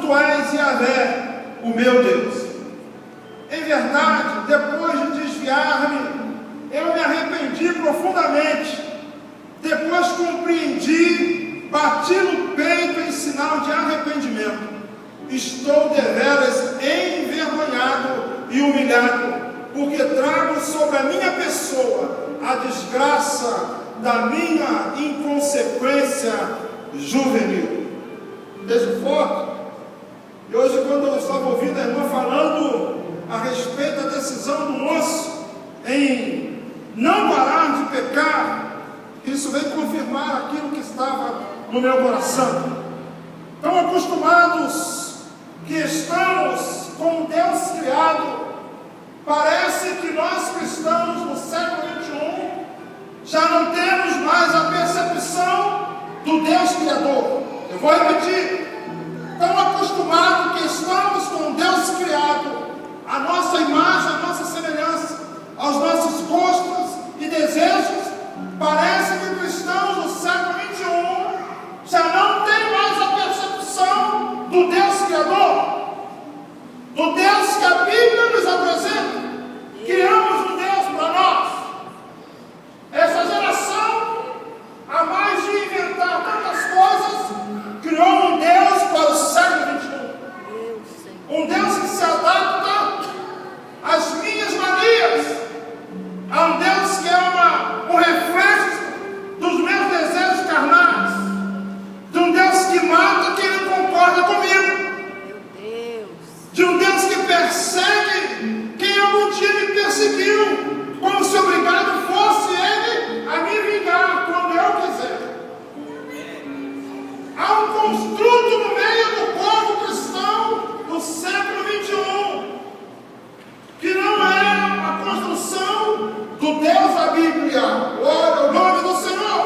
Tu és Yahvé, o meu Deus. Em verdade, depois de desviar-me, eu me arrependi profundamente. Depois compreendi, bati no peito em sinal de arrependimento. Estou deveras envergonhado e humilhado, porque trago sobre a minha pessoa a desgraça da minha inconsequência juvenil. Texto forte. E hoje, quando eu estava ouvindo a irmã falando a respeito da decisão do moço em não parar de pecar, isso vem confirmar aquilo que estava no meu coração. Tão acostumados que estamos com Deus criado, parece que nós cristãos no século XXI já não temos mais a percepção do Deus Criador. Eu vou repetir. Tão acostumados que estamos com Deus criado, a nossa imagem, a nossa semelhança, aos nossos gostos e desejos, parece que cristãos do século XXI já não têm mais a percepção do Deus Criador, do Deus que a Bíblia nos apresenta. Criamos um Deus para nós. Essa geração, a mais de inventar tantas coisas, criou um Deus para o século XXI. Um Deus que se adapta às minhas manias. A um Deus que é um reflexo dos meus desejos carnais. De um Deus que mata quem não concorda comigo. De um Deus que persegue quem algum dia me perseguiu, como se obrigado fosse Ele a me vingar quando eu quiser. Há um construto no meio do povo cristão do século XXI, que não é a construção do Deus da Bíblia. Glória ao nome do Senhor.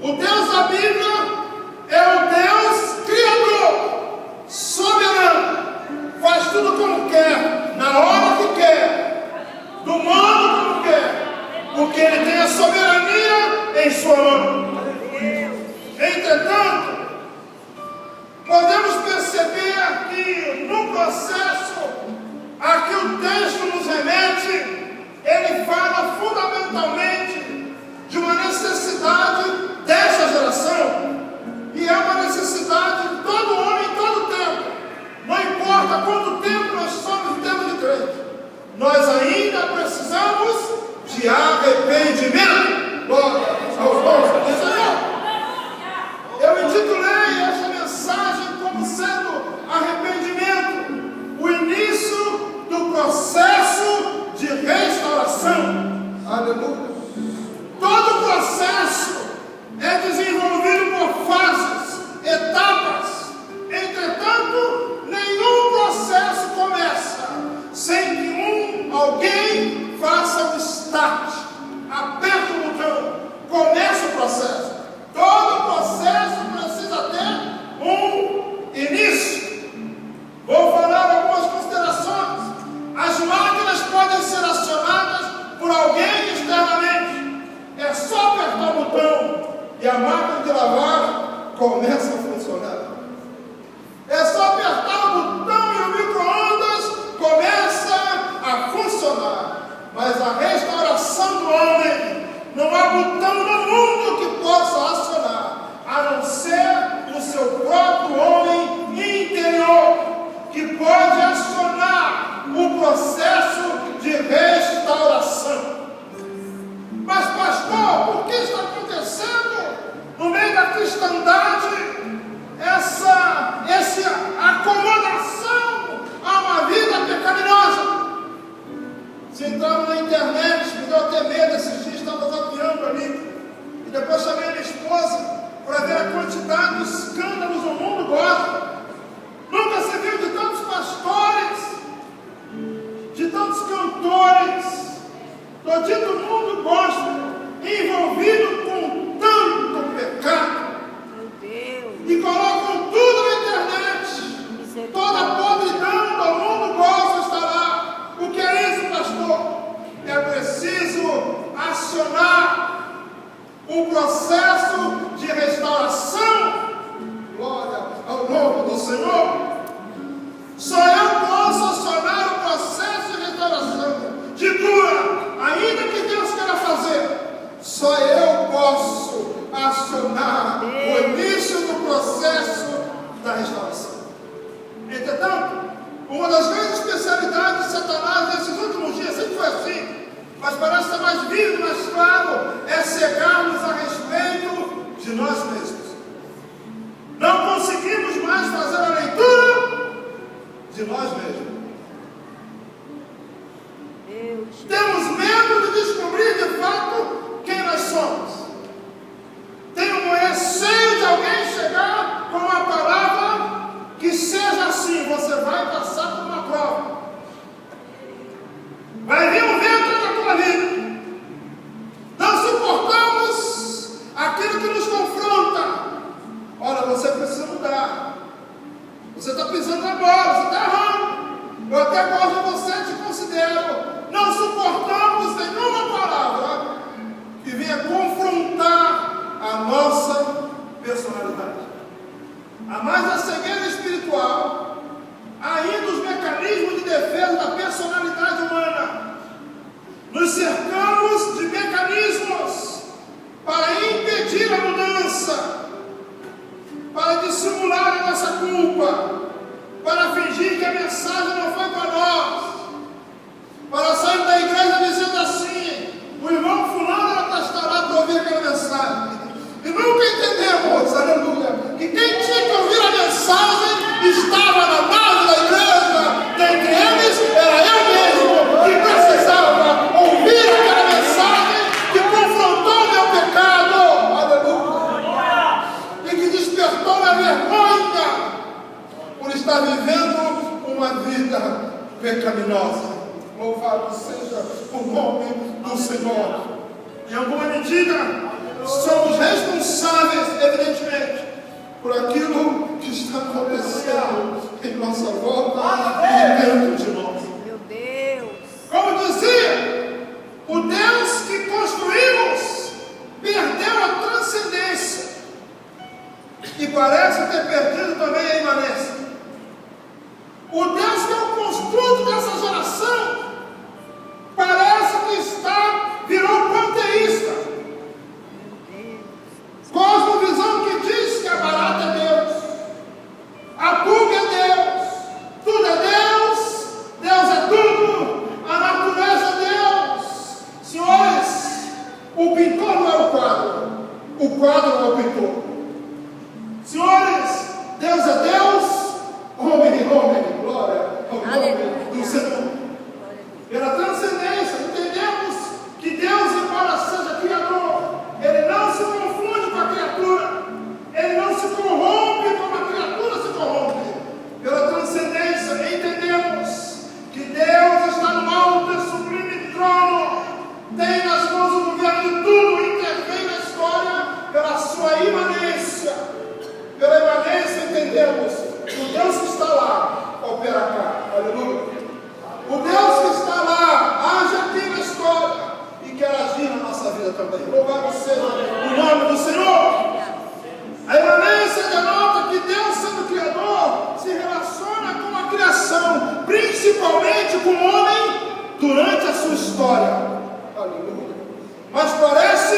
O Deus da Bíblia é o Deus Criador, soberano, faz tudo como quer, na hora que quer, do modo como quer, porque Ele tem a soberania em sua mão. Entretanto, podemos perceber que no processo a que o texto nos remete, ele fala fundamentalmente de uma necessidade dessa geração, e é uma necessidade de todo homem em todo tempo. Não importa quanto tempo nós somos em termos de crente, nós ainda precisamos de arrependimento. Glória ao nome do Senhor. Eu intitulei esta mensagem como sendo arrependimento, o início do processo de restauração. Aleluia. Todo processo Senhor. Só eu posso acionar o processo de restauração, de cura, ainda que Deus queira fazer. Só eu posso acionar o início do processo da restauração. Entretanto, uma das grandes especialidades de Satanás nesses últimos dias, sempre foi assim, mas parece estar mais vívido, mais claro, é cegar-nos a respeito de nós mesmos. Não conseguimos mais fazer a leitura de nós mesmos. Temos medo de descobrir de fato quem nós somos. Tem um receio de alguém chegar com uma palavra que seja assim: você vai passar por uma prova, vai vir um vento na tua vida. Não suportamos aquilo que nos confronta. Olha, você precisa mudar. Você está pisando na bola, você está errando. Eu até gosto de você, te considero. Não suportamos nenhuma palavra que venha confrontar a nossa personalidade. A mais a cegueira espiritual, ainda os mecanismos de defesa da personalidade humana. Nos cercamos de mecanismos para impedir a mudança, para dissimular a nossa culpa, para fingir que a mensagem não foi para nós, para sair da igreja dizendo assim: o irmão fulano era para estar lá para ouvir aquela mensagem. E nunca entendemos, aleluia, que quem tinha que ouvir a mensagem estava na base da igreja. Dentre eles era eu mesmo, que precisava ouvir aquela mensagem que confrontou meu pecado, aleluia, e que despertou minha vergonha por estar vivendo uma vida pecaminosa. Louvado seja o nome do Senhor. Em alguma medida, somos responsáveis, evidentemente, por aquilo que está acontecendo em nossa volta e dentro de nós. Meu Deus! Como dizia, o Deus que construímos perdeu a transcendência e parece ter perdido também a imanência. O Deus que é o construto dessa geração parece que virou panteísta. Cosmovisão que diz que a barata é Deus, a pulga é Deus, tudo é Deus, Deus é tudo, a natureza é Deus. Senhores, o pintor não é o quadro não é o pintor. Senhores, Deus é Deus, homem, glória ao nome do Senhor. Pela transcendência, entendemos que Deus, embora seja Criador, Ele não se confunde com a criatura, Ele não se corrompe como a criatura se corrompe. Pela transcendência, entendemos que Deus está no alto e sublime trono, tem nas mãos o governo de tudo, intervém na história pela sua imanência. Pela imanência, entendemos que o Deus que está lá opera cá. Aleluia. O Deus que está lá age aqui na história e quer agir na nossa vida também. Louvado seja o nome do Senhor. A imanência denota que Deus, sendo Criador, se relaciona com a criação, principalmente com o homem, durante a sua história. Aleluia. Mas parece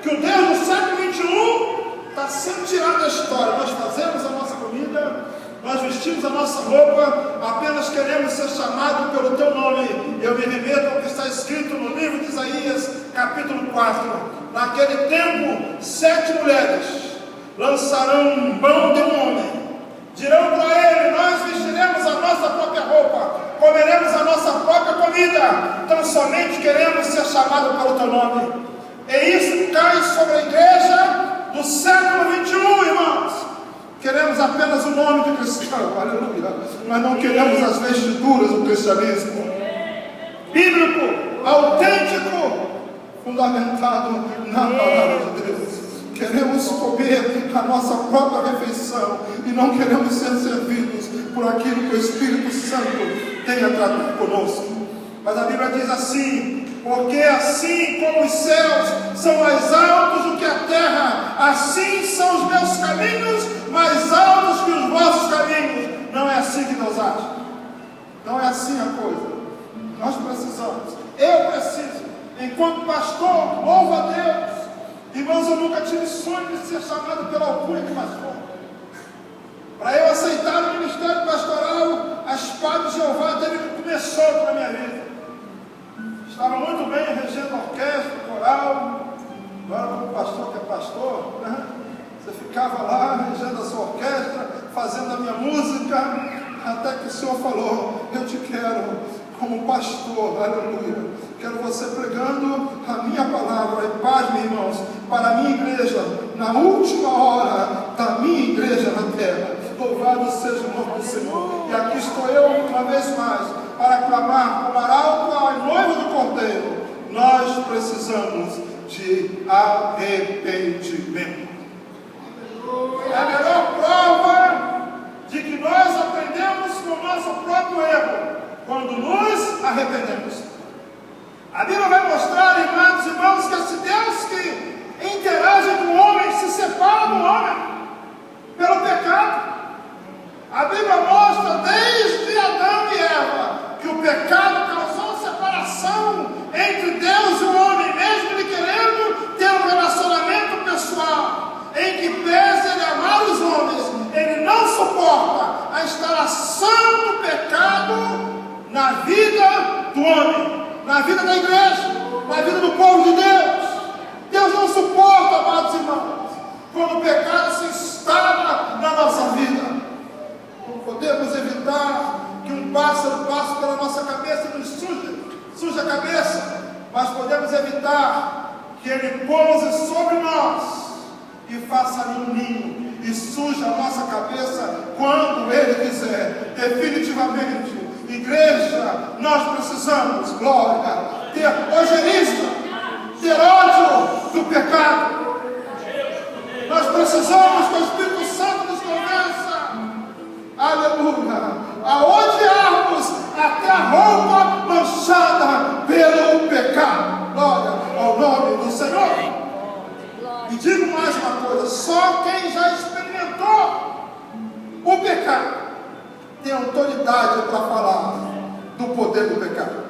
que o Deus do século XXI está sendo tirado da história. Nós fazemos a nossa comida, nós vestimos a nossa roupa, apenas queremos ser chamados pelo teu nome. Eu me remeto ao que está escrito no livro de Isaías, capítulo 4. Naquele tempo, 7 mulheres lançarão mão de um homem. Dirão para ele: nós vestiremos a nossa própria roupa, comeremos a nossa própria comida, tão somente queremos ser chamados pelo teu nome. E isso cai sobre a igreja do século XXI, irmãos. Queremos apenas o nome de cristão, aleluia, mas não queremos as vestiduras do cristianismo bíblico, autêntico, fundamentado na palavra de Deus. Queremos comer a nossa própria refeição e não queremos ser servidos por aquilo que o Espírito Santo tem a tratar conosco. Mas a Bíblia diz assim: porque assim como os céus são mais altos do que a terra, assim são os meus caminhos mais altos que os vossos caminhos. única coisa. Nós precisamos, eu preciso, enquanto pastor, louvo a Deus. Irmãos, eu nunca tive sonho de ser chamado pela alcunha de pastor. Para eu aceitar o ministério pastoral, a espada de Jeová teve que comer solto na minha vida. Estava muito bem regendo orquestra, coral. Agora, como pastor que é pastor, né? Você ficava lá regendo a sua orquestra, fazendo a minha música, até que o Senhor falou: eu te quero como pastor, aleluia. Quero você pregando a minha palavra. E pasme, irmãos, para a minha igreja, na última hora da minha igreja na terra. Louvado seja o nome do Senhor. E aqui estou eu uma vez mais para clamar com arauto à noiva do Cordeiro. Nós precisamos de arrependimento. É a melhor prova de que nós aprendemos com o nosso próprio erro quando nos arrependemos. A Bíblia vai mostrar, amados irmãos, que esse Deus que interage com o homem se separa do homem pelo pecado. A Bíblia mostra desde Adão e Eva que o pecado causou separação entre Deus e o homem, mesmo ele querendo ter um relacionamento pessoal, em que pese ele amar os homens, ele não suporta a instalação do pecado na vida do homem, na vida da igreja, na vida do povo de Deus. Deus não suporta, amados irmãos, quando o pecado se instala na nossa vida. Não podemos evitar que um pássaro passe pela nossa cabeça e nos suje a cabeça, mas podemos evitar que ele pouse sobre nós e faça um ninho e suje a nossa cabeça quando ele quiser. Definitivamente, igreja, nós precisamos, glória, ter ojeriza, ter ódio do pecado. Nós precisamos que o Espírito Santo nos convença, aleluia, a odiarmos até a roupa manchada pelo pecado. Glória ao nome do Senhor. E digo mais uma coisa: só quem já experimentou o pecado tem autoridade para falar do poder do pecado.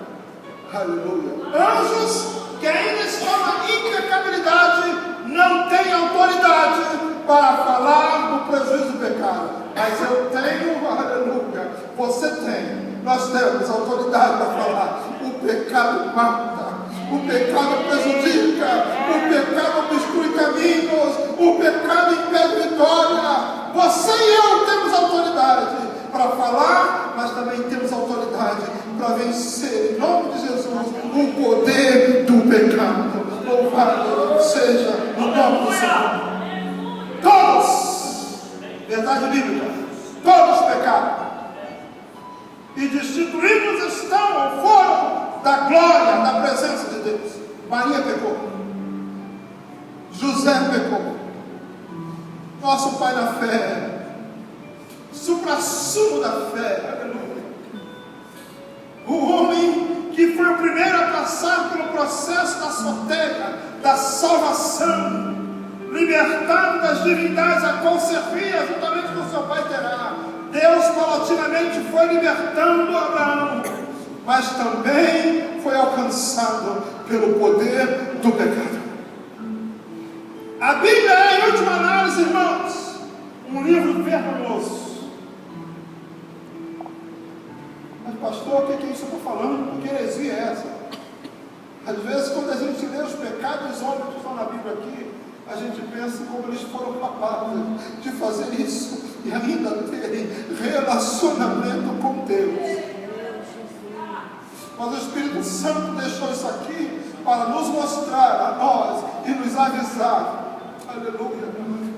Aleluia. Anjos que ainda estão na impecabilidade não têm autoridade para falar do prejuízo do pecado. Mas eu tenho, aleluia, você tem, nós temos autoridade para falar. O pecado mata, o pecado prejudica, o pecado obstrui caminhos, o pecado impede vitória. Você e eu temos autoridade para falar, mas também temos autoridade para vencer, em nome de Jesus, o poder do pecado. Louvado seja o nome do Senhor. Todos, verdade bíblica, todos pecaram e destituídos estão ou foram da glória, da presença de Deus. Maria pecou, José pecou, nosso pai na fé, suprassumo da fé, aleluia, o homem que foi o primeiro a passar pelo processo da soteca, da salvação, libertado das divindades a qual servia juntamente com seu pai Terá. Deus paulatinamente foi libertando Abraão, mas também foi alcançado pelo poder do pecado. A Bíblia é, em última análise, irmãos, um livro vergonhoso. Mas pastor, o que é isso que eu estou falando? Que heresia é essa? Às vezes, quando a gente lê os pecados dos homens que estão na Bíblia aqui, a gente pensa como eles foram capazes de fazer isso e ainda terem relacionamento com Deus. Mas o Espírito Santo deixou isso aqui para nos mostrar a nós e nos avisar, aleluia,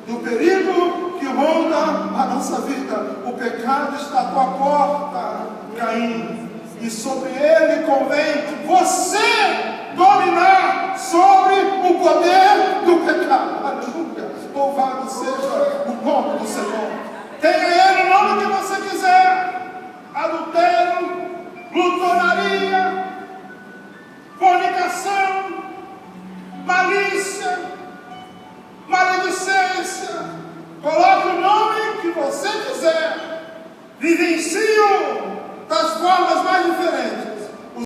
do perigo que ronda a nossa vida. O pecado está à tua porta, Caim, e sobre ele convém você dominar sobre o poder do pecado. Aleluia, louvado seja o nome do Senhor. Tenha ele o nome que você quiser: adultério, glutonaria, fornicação, malícia, maledicência. Coloque o nome que você quiser. Vivencie das formas mais diferentes.